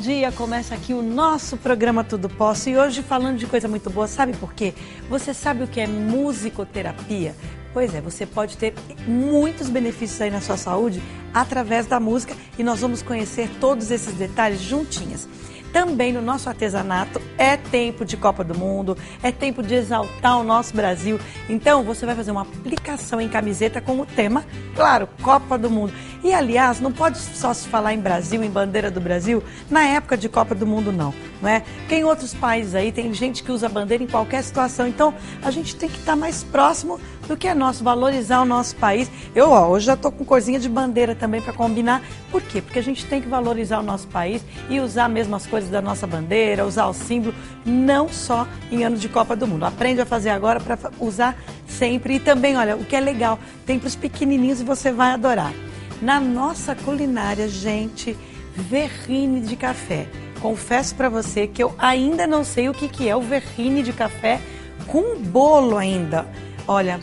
dia, começa aqui o nosso programa Tudo Posso e hoje falando de coisa muito boa, sabe por quê? Você sabe o que é musicoterapia? Pois é, você pode ter muitos benefícios aí na sua saúde através da música e nós vamos conhecer todos esses detalhes juntinhas. Também no nosso artesanato é tempo de Copa do Mundo, é tempo de exaltar o nosso Brasil. Então você vai fazer uma aplicação em camiseta com o tema, claro, Copa do Mundo. E aliás, não pode só se falar em Brasil, em bandeira do Brasil, na época de Copa do Mundo não é? Porque em outros países aí tem gente que usa bandeira em qualquer situação. Então a gente tem que estar mais próximo do que é nosso, valorizar o nosso país. Eu hoje já estou com corzinha de bandeira também para combinar. Por quê? Porque a gente tem que valorizar o nosso país e usar mesmo as coisas da nossa bandeira, usar o símbolo, não só em anos de Copa do Mundo. Aprende a fazer agora para usar sempre. E também, olha, o que é legal, tem para os pequenininhos e você vai adorar. Na nossa culinária, gente, verrine de café. Confesso para você que eu ainda não sei o que é o verrine de café com bolo ainda. Olha,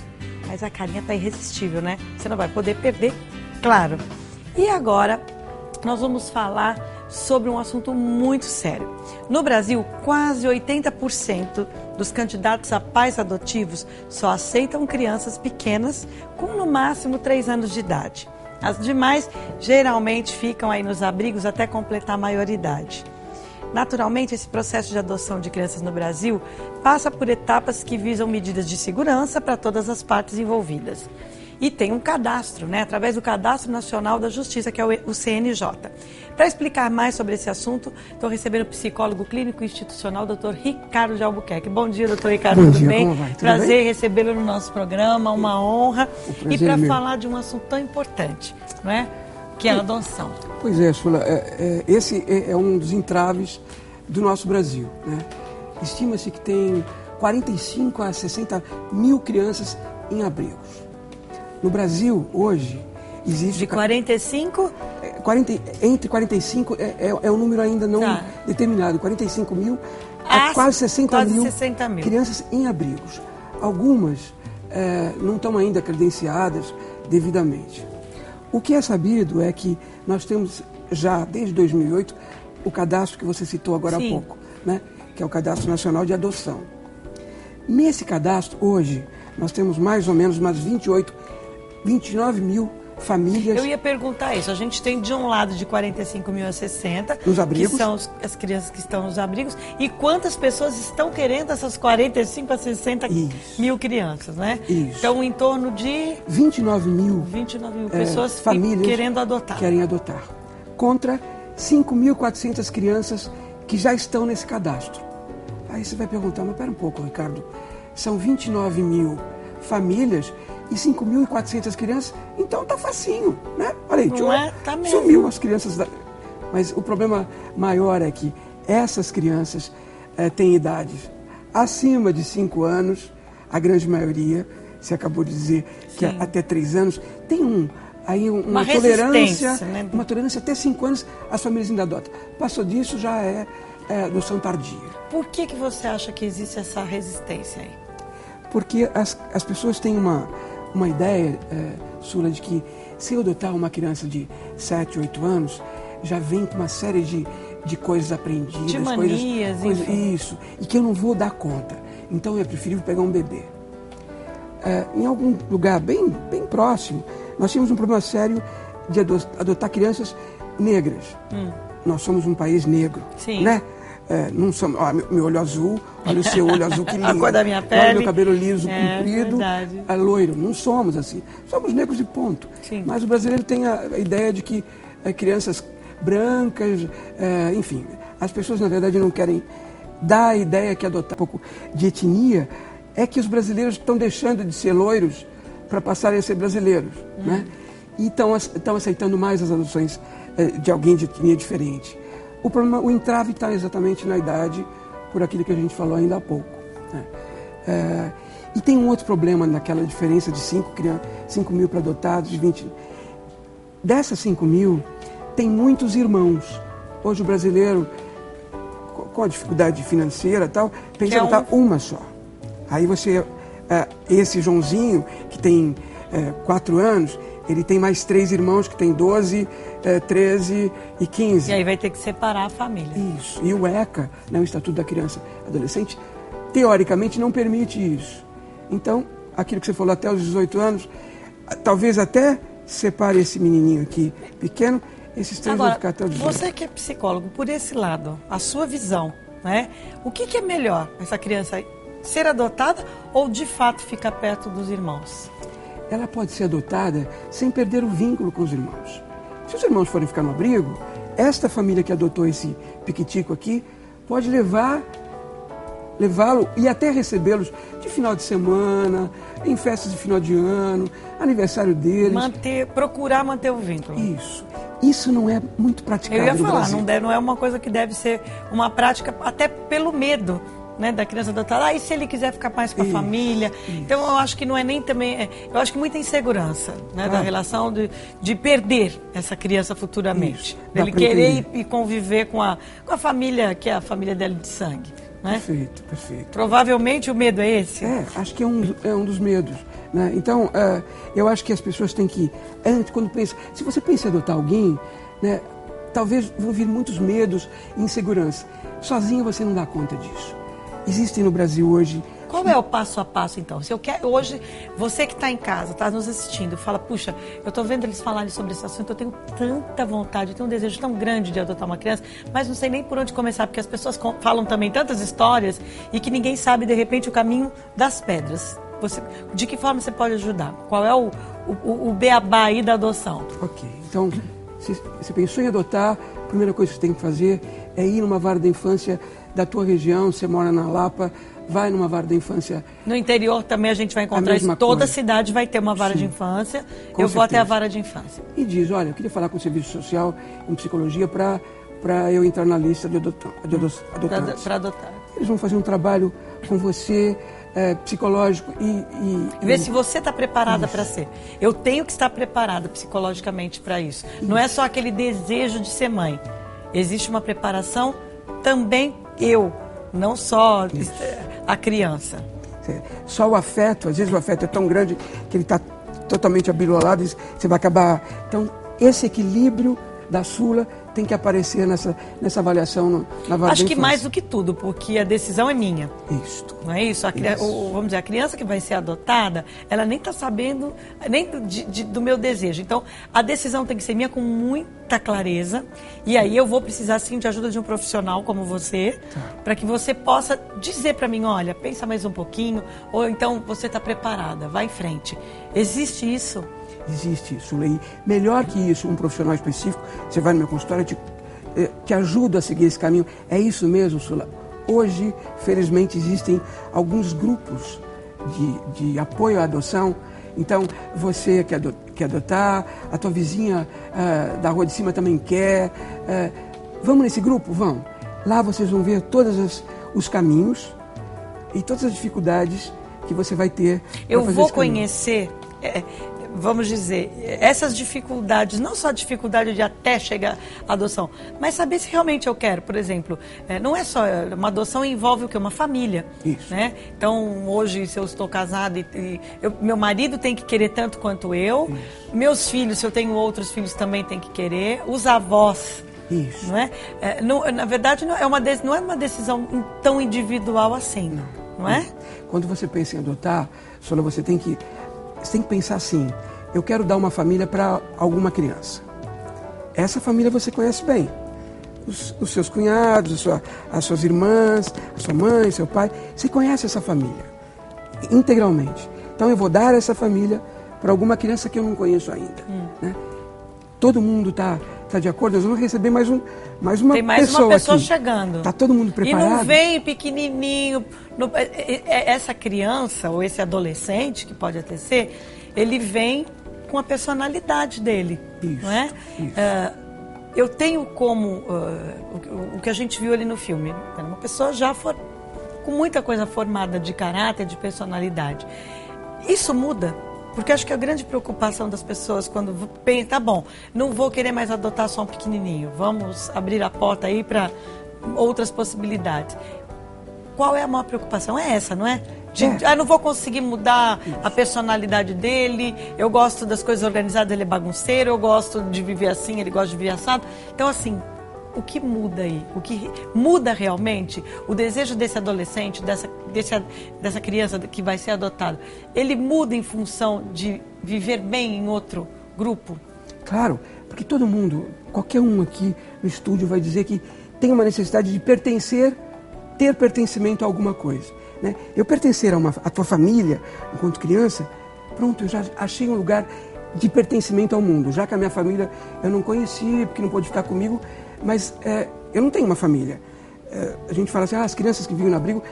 mas a carinha tá irresistível, né? Você não vai poder perder, claro. E agora, nós vamos falar sobre um assunto muito sério. No Brasil, quase 80% dos candidatos a pais adotivos só aceitam crianças pequenas com no máximo 3 anos de idade. As demais geralmente ficam aí nos abrigos até completar a maioridade. Naturalmente, esse processo de adoção de crianças no Brasil passa por etapas que visam medidas de segurança para todas as partes envolvidas. E tem um cadastro, através do Cadastro Nacional da Justiça, que é o CNJ. Para explicar mais sobre esse assunto, estou recebendo o psicólogo clínico institucional, Dr. Ricardo de Albuquerque. Bom dia, doutor Ricardo, tudo bem? Como vai? Tudo prazer bem? Recebê-lo no nosso programa, uma honra. E para falar de um assunto tão importante, não é? Que é a adoção. Pois é, Sula, esse é um dos entraves do nosso Brasil, né? Estima-se que tem 45 a 60 mil crianças em abrigos. No Brasil, hoje, existe... De 45? Entre 45 é um número ainda não determinado. 45 mil a quase 60 mil crianças em abrigos. Algumas não estão ainda credenciadas devidamente. O que é sabido é que nós temos já, desde 2008, o cadastro que você citou agora há pouco, né? Que é o Cadastro Nacional de Adoção. Nesse cadastro, hoje, nós temos mais ou menos umas 29 mil famílias. Eu ia perguntar isso. A gente tem de um lado de 45 mil a 60, nos abrigos, que são as crianças que estão nos abrigos. E quantas pessoas estão querendo essas 45 a 60 mil crianças, né? Isso. Então, em torno de 29 mil pessoas famílias querendo adotar. Querem adotar. Contra 5.400 crianças que já estão nesse cadastro. Aí você vai perguntar, mas pera um pouco, Ricardo, são 29 mil famílias e 5.400 crianças, então tá facinho, né? Olha aí, tá mesmo. Sumiu as crianças. Mas o problema maior é que essas crianças têm idades acima de 5 anos, a grande maioria, você acabou de dizer que até 3 anos, tem uma tolerância, né? Uma tolerância até 5 anos, as famílias ainda adotam. Passou disso, já é adoção tardia. Por que você acha que existe essa resistência aí? Porque as pessoas têm uma ideia, Sula, de que se eu adotar uma criança de 7, 8 anos, já vem com uma série de coisas aprendidas. De manias, isso, e que eu não vou dar conta. Então é preferível pegar um bebê. Em algum lugar bem próximo, nós tínhamos um problema sério de adotar crianças negras. Nós somos um país negro, né? Não somos, meu olho azul, olha o seu olho azul, que lindo. A cor da minha pele. Olha meu cabelo liso, comprido, loiro. Não somos assim. Somos negros e ponto. Sim. Mas o brasileiro tem a ideia de que crianças brancas, enfim, as pessoas na verdade não querem dar a ideia que adotar um pouco de etnia é que os brasileiros estão deixando de ser loiros para passarem a ser brasileiros, né? E estão aceitando mais as adoções de alguém de etnia diferente. O problema, o entrave está exatamente na idade, por aquilo que a gente falou ainda há pouco, né? E tem um outro problema naquela diferença de 5 mil para adotados, de 20. Dessas 5 mil, tem muitos irmãos. Hoje o brasileiro, com a dificuldade financeira e tal, pensa em adotar uma só. Aí você, esse Joãozinho, que tem 4 anos, ele tem mais 3 irmãos que têm 12, 13 e 15. E aí vai ter que separar a família. Isso. E o ECA, né, o Estatuto da Criança e Adolescente, teoricamente não permite isso. Então, aquilo que você falou, até os 18 anos, talvez até separe esse menininho aqui pequeno, esses 3 vão ficar até os 18. Você que é psicólogo, por esse lado, a sua visão, né? O que é melhor, essa criança ser adotada ou de fato ficar perto dos irmãos? Ela pode ser adotada sem perder o vínculo com os irmãos. Se os irmãos forem ficar no abrigo, esta família que adotou esse piquitico aqui pode levá-lo e até recebê-los de final de semana, em festas de final de ano, aniversário deles. Procurar manter o vínculo. Isso não é muito praticado no Brasil. Eu ia falar, não é uma coisa que deve ser uma prática, até pelo medo, né, da criança adotada. E se ele quiser ficar mais com a família? Então eu acho que não é nem também... Eu acho que muita insegurança, né, da relação de perder essa criança futuramente. Ele querer ir conviver com a família, que é a família dele de sangue. Né? Perfeito. Provavelmente o medo é esse? Acho que é um dos medos. Né? Então, eu acho que as pessoas têm que... se você pensa em adotar alguém, né, talvez vão vir muitos medos e insegurança. Sozinho você não dá conta disso. Existem no Brasil hoje... Qual é o passo a passo, então? Se eu quero, hoje, você que está em casa, está nos assistindo, fala, puxa, eu estou vendo eles falarem sobre esse assunto, eu tenho tanta vontade, eu tenho um desejo tão grande de adotar uma criança, mas não sei nem por onde começar, porque as pessoas falam também tantas histórias e que ninguém sabe, de repente, o caminho das pedras. De que forma você pode ajudar? Qual é o beabá aí da adoção? Ok, então, se você pensou em adotar, a primeira coisa que você tem que fazer é ir numa vara da infância da tua região. Você mora na Lapa, vai numa vara da infância. No interior também a gente vai encontrar isso. Toda cidade vai ter uma vara de infância. Eu vou até a vara de infância. E diz, olha, eu queria falar com o serviço social em psicologia para eu entrar na lista de adotantes. Para adotar. Eles vão fazer um trabalho com você, psicológico e ver se você está preparada para ser. Eu tenho que estar preparada psicologicamente para isso. Não é só aquele desejo de ser mãe. Existe uma preparação também não só a criança. Só o afeto, às vezes o afeto é tão grande que ele está totalmente abilolado e você vai acabar... Então, esse equilíbrio da Sula tem que aparecer nessa avaliação na vara. Acho que mais do que tudo, porque a decisão é minha. Isso. Não é isso? Vamos dizer, a criança que vai ser adotada, ela nem está sabendo nem do meu desejo. Então, a decisão tem que ser minha com muita clareza. E aí eu vou precisar, sim, de ajuda de um profissional como você, para que você possa dizer para mim, olha, pensa mais um pouquinho, ou então você está preparada, vai em frente. Existe isso? Existe isso, Lei. Melhor que isso, um profissional específico, você vai no meu consultório, te ajuda a seguir esse caminho. É isso mesmo, Sula. Hoje, felizmente, existem alguns grupos de apoio à adoção. Então, você quer adotar, a tua vizinha da rua de cima também quer. Vamos nesse grupo? Vamos. Lá vocês vão ver todos os caminhos e todas as dificuldades que você vai ter. Eu vou conhecer... vamos dizer, essas dificuldades, não só a dificuldade de até chegar à adoção, mas saber se realmente eu quero, por exemplo, não é só, uma adoção envolve o quê? Uma família. Isso. Né? Então, hoje, se eu estou casada, meu marido tem que querer tanto quanto eu, isso. Meus filhos, se eu tenho outros filhos, também tem que querer, os avós. Isso. Não é? Na verdade, não é uma decisão tão individual assim, não é? Quando você pensa em adotar, Sônia, você tem que pensar assim, eu quero dar uma família para alguma criança. Essa família você conhece bem. Os seus cunhados, as suas irmãs, a sua mãe, seu pai. Você conhece essa família integralmente. Então eu vou dar essa família para alguma criança que eu não conheço ainda. Né? Todo mundo está de acordo? Nós vamos receber mais uma pessoa. Tem mais uma pessoa aqui. Chegando. Está todo mundo preparado? E não vem pequenininho. Essa criança ou esse adolescente, que pode até ser, ele vem com a personalidade dele. Isso, não é? Isso. Eu tenho como... o que a gente viu ali no filme. Uma pessoa já com muita coisa formada de caráter, de personalidade. Isso muda. Porque acho que a grande preocupação das pessoas quando pensam, tá bom, não vou querer mais adotar só um pequenininho, vamos abrir a porta aí para outras possibilidades. Qual é a maior preocupação? É essa, não é? não vou conseguir mudar a personalidade dele, eu gosto das coisas organizadas, ele é bagunceiro, eu gosto de viver assim, ele gosta de viver assado. Então, assim, o que muda aí? O que muda realmente o desejo desse adolescente, dessa criança que vai ser adotada? Ele muda em função de viver bem em outro grupo? Claro, porque todo mundo, qualquer um aqui no estúdio vai dizer que tem uma necessidade de pertencer, ter pertencimento a alguma coisa. Né? Eu pertencer a tua família, enquanto criança, pronto, eu já achei um lugar de pertencimento ao mundo. Já que a minha família eu não conheci, porque não pôde ficar comigo, mas eu não tenho uma família. A gente fala assim, as crianças que vivem no abrigo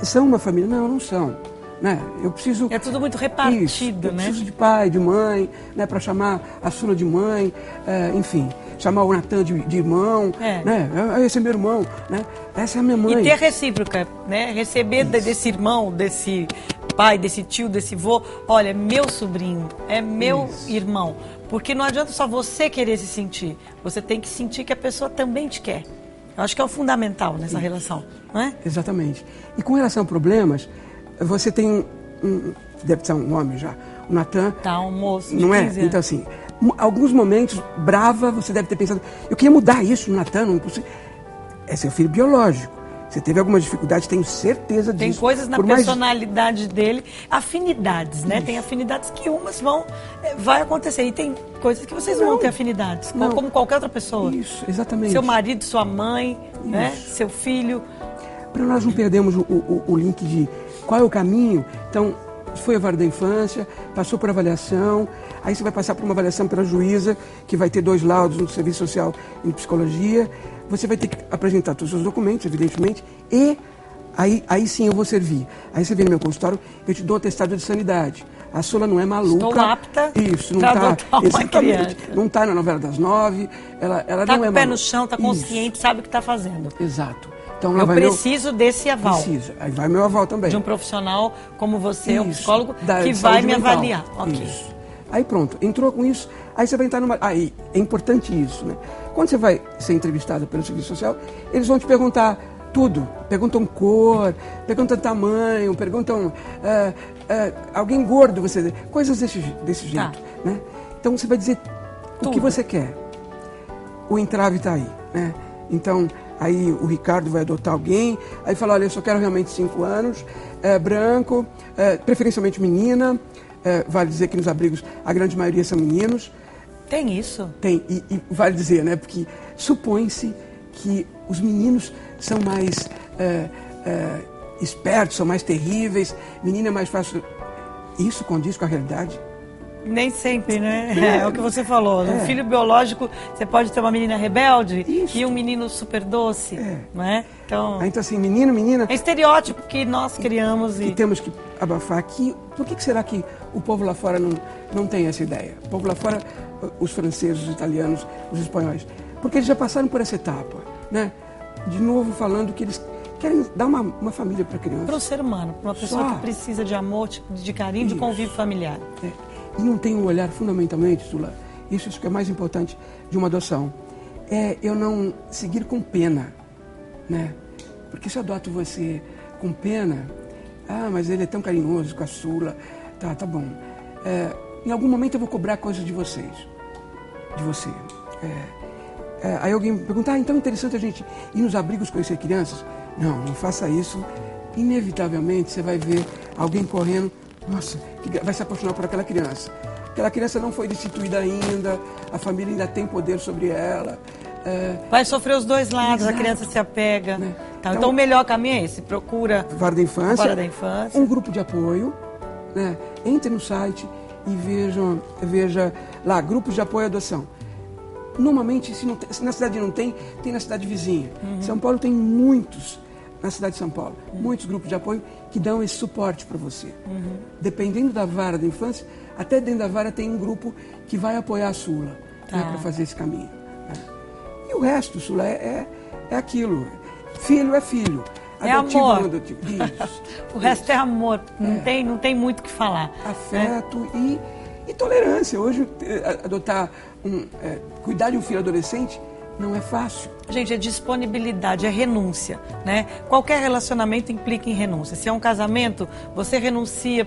são uma família. Não, não são. Né? Eu preciso... É tudo muito repartido, eu preciso de pai, de mãe, né? Para chamar a Sula de mãe, enfim, chamar o Natan de irmão, né? Esse é meu irmão, né? Essa é a minha mãe. E ter recíproca, né? Receber desse irmão, desse pai, desse tio, desse vô, olha, meu sobrinho, é meu irmão. Porque não adianta só você querer se sentir, você tem que sentir que a pessoa também te quer. Eu acho que é o fundamental nessa relação, não é? Exatamente. E com relação a problemas, você tem deve ser um homem já, o Natan. Tá, um moço de não 15 é? anos. Então, assim, alguns momentos, brava, você deve ter pensado, eu queria mudar isso no Natan, não é possível. É seu filho biológico. Você teve algumas dificuldades, tenho certeza disso. Tem coisas na personalidade dele, afinidades, né? Tem afinidades que vai acontecer. E tem coisas que vocês não vão ter afinidades, como qualquer outra pessoa. Isso, exatamente. Seu marido, sua mãe, né? Seu filho. Para nós não perdermos o link de qual é o caminho. Então, foi a vara da infância, passou por avaliação, aí você vai passar por uma avaliação pela juíza, que vai ter 2 laudos no serviço social e em psicologia. Você vai ter que apresentar todos os seus documentos, evidentemente, e aí sim eu vou servir. Aí você vem no meu consultório, eu te dou um atestado de sanidade. A Sula não é maluca. Estou apta para adotar uma criança. Não está na novela das 9, ela tá não é maluca. Está com o pé no chão, está consciente, sabe o que está fazendo. Exato. Então, eu preciso desse aval. Preciso. Aí vai meu aval também. De um profissional como você, um psicólogo, que vai me avaliar. Okay. Isso. Aí pronto, entrou com isso, aí você vai entrar numa... Aí, é importante isso, né? Quando você vai ser entrevistado pelo serviço social, eles vão te perguntar tudo. Perguntam cor, perguntam tamanho, perguntam... alguém gordo, você... Coisas desse jeito, né? Então você vai dizer tudo. O que você quer. O entrave está aí, né? Então... Aí o Ricardo vai adotar alguém, aí fala, olha, eu só quero realmente 5 anos, branco, preferencialmente menina, vale dizer que nos abrigos a grande maioria são meninos. Tem isso? Tem, e vale dizer, né, porque supõe-se que os meninos são mais espertos, são mais terríveis, menina é mais fácil. Isso condiz com a realidade? Nem sempre, né? É o que você falou. No filho biológico, você pode ter uma menina rebelde e um menino super doce, não é? Então, assim, menino, menina... É estereótipo que nós criamos e temos que abafar aqui. Por que será que o povo lá fora não tem essa ideia? O povo lá fora, os franceses, os italianos, os espanhóis, porque eles já passaram por essa etapa, né? De novo falando que eles querem dar uma família para a criança. Para o ser humano, para uma pessoa que precisa de amor, de carinho, de convívio familiar. E não tem um olhar fundamentalmente, Sula, isso que é mais importante de uma adoção, é eu não seguir com pena, né? Porque se eu adoto você com pena, mas ele é tão carinhoso com a Sula, tá bom. Em algum momento eu vou cobrar coisas de vocês, de você. Aí alguém me pergunta, então é interessante a gente ir nos abrigos conhecer crianças? Não faça isso. Inevitavelmente você vai ver alguém correndo, nossa, que vai se apaixonar por aquela criança. Aquela criança não foi destituída ainda, a família ainda tem poder sobre ela. Vai sofrer os dois lados, exato. A criança se apega. Né? Então o melhor caminho é esse, procura Vara da Infância, um grupo de apoio, né? Entre no site e veja lá, grupos de apoio à adoção. Normalmente, se na cidade não tem na cidade vizinha. São Paulo tem muitos, na cidade de São Paulo, muitos grupos de apoio que dão esse suporte para você. Dependendo da vara da infância, até dentro da vara tem um grupo que vai apoiar a Sula, né, para fazer esse caminho. Né? E o resto, Sula, é aquilo. Filho é filho. É amor. O resto é amor. Não tem muito o que falar. Afeto e tolerância. Hoje, adotar cuidar de um filho adolescente não é fácil. Gente, é disponibilidade, é renúncia, né? Qualquer relacionamento implica em renúncia. Se é um casamento, você renuncia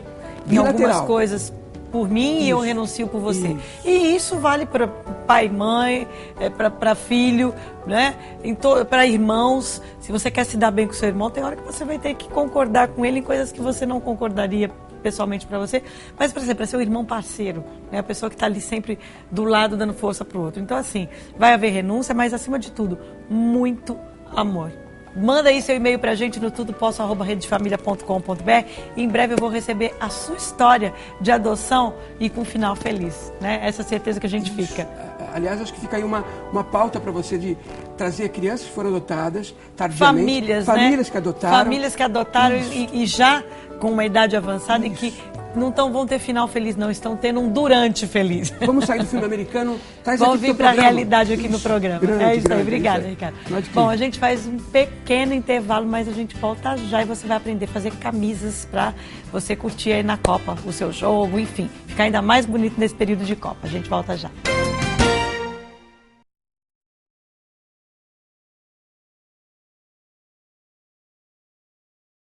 em algumas coisas por mim e eu renuncio por você. E isso vale para pai e mãe, para filho, né? Para irmãos. Se você quer se dar bem com seu irmão, tem hora que você vai ter que concordar com ele em coisas que você não concordaria pessoalmente para você, mas para ser o irmão parceiro, né? A pessoa que está ali sempre do lado dando força para o outro. Então assim, vai haver renúncia, mas acima de tudo, muito amor. Manda aí seu e-mail pra gente no tudoposso@redefamilia.com.br e em breve eu vou receber a sua história de adoção e com um final feliz, né? Essa certeza que a gente fica. Aliás, acho que fica aí uma pauta para você de trazer crianças que foram adotadas tardiamente. Famílias, né? Que adotaram. Famílias que adotaram e já com uma idade avançada e que não vão ter final feliz, não. Estão tendo um durante feliz. Vamos sair do filme americano. Vamos vir para a realidade aqui no programa. É isso aí. Obrigada, Ricardo. Bom, a gente faz um pequeno intervalo, mas a gente volta já e você vai aprender a fazer camisas para você curtir aí na Copa o seu jogo, enfim. Ficar ainda mais bonito nesse período de Copa. A gente volta já.